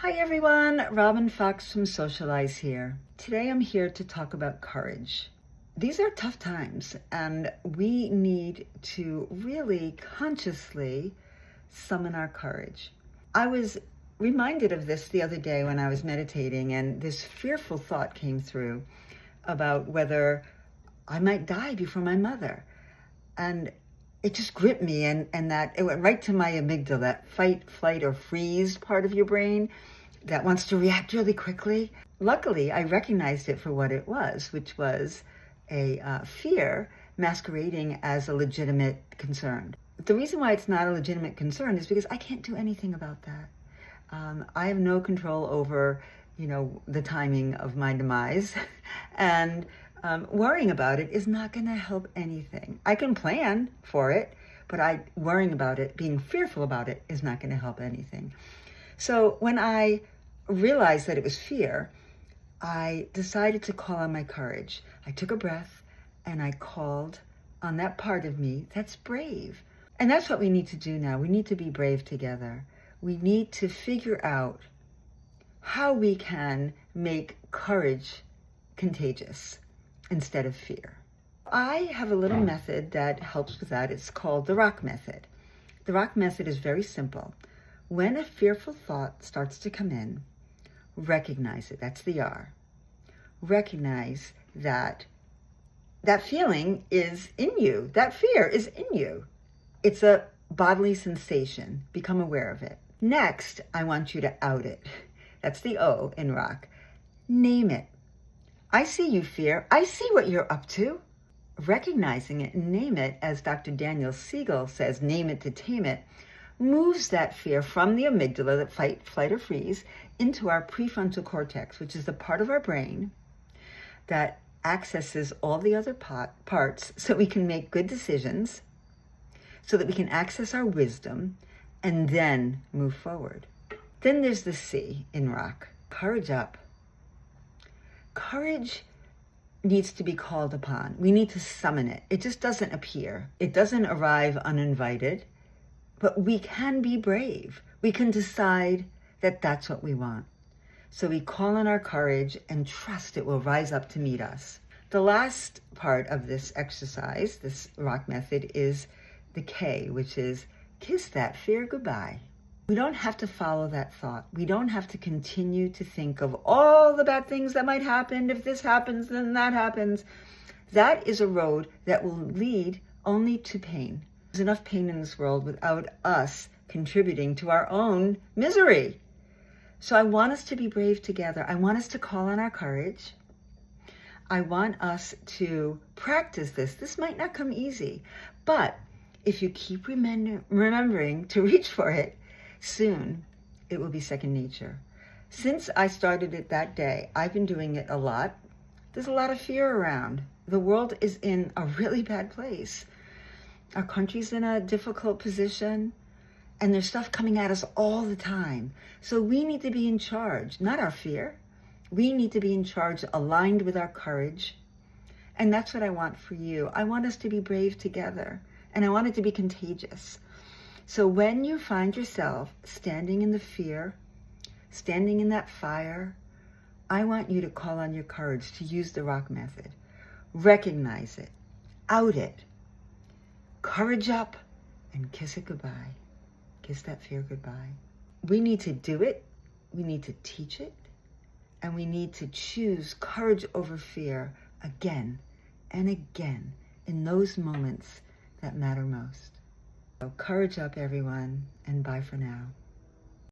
Hi everyone, Robin Fox from Socialize here. Today I'm here to talk about courage. These are tough times and we need to really consciously summon our courage. I was reminded of this the other day when I was meditating, and this fearful thought came through about whether I might die before my mother. And it just gripped me, and that it went right to my amygdala, that fight, flight, or freeze part of your brain that wants to react really quickly. Luckily, I recognized it for what it was, which was a fear masquerading as a legitimate concern. The reason why it's not a legitimate concern is because I can't do anything about that. I have no control over, the timing of my demise, and worrying about it is not going to help anything. I can plan for it, but worrying about it, being fearful about it, is not going to help anything. So when I realized that it was fear, I decided to call on my courage. I took a breath and I called on that part of me that's brave. And that's what we need to do now. We need to be brave together. We need to figure out how we can make courage contagious instead of fear. I have a little method that helps with that. It's called the rock method. The rock method is very simple. When a fearful thought starts to come in, recognize it. That's the R. Recognize that that feeling is in you. That fear is in you. It's a bodily sensation. Become aware of it. Next, I want you to out it. That's the O in rock. Name it. I see you, fear. I see what you're up to. Recognizing it and name it, as Dr. Daniel Siegel says, name it to tame it, moves that fear from the amygdala, that fight, flight, or freeze, into our prefrontal cortex, which is the part of our brain that accesses all the other parts so we can make good decisions, so that we can access our wisdom, and then move forward. Then there's the C in rock. Courage up. Courage needs to be called upon. We need to summon it. It just doesn't appear. It doesn't arrive uninvited, but we can be brave. We can decide that that's what we want. So we call on our courage and trust it will rise up to meet us. The last part of this exercise, this rock method, is the K, which is kiss that fear goodbye. We don't have to follow that thought. We don't have to continue to think of all the bad things that might happen. If this happens, then that happens. That is a road that will lead only to pain. There's enough pain in this world without us contributing to our own misery. So I want us to be brave together. I want us to call on our courage. I want us to practice this. This might not come easy, but if you keep remembering to reach for it, soon it will be second nature. Since I started it that day, I've been doing it a lot. There's a lot of fear around. The world is in a really bad place. Our country's in a difficult position, and there's stuff coming at us all the time. So we need to be in charge, not our fear. We need to be in charge, aligned with our courage. And that's what I want for you. I want us to be brave together, and I want it to be contagious. So when you find yourself standing in the fear, standing in that fire, I want you to call on your courage to use the rock method. Recognize it, out it, courage up, and kiss it goodbye. Kiss that fear goodbye. We need to do it, we need to teach it, and we need to choose courage over fear again and again in those moments that matter most. So courage up, everyone, and bye for now.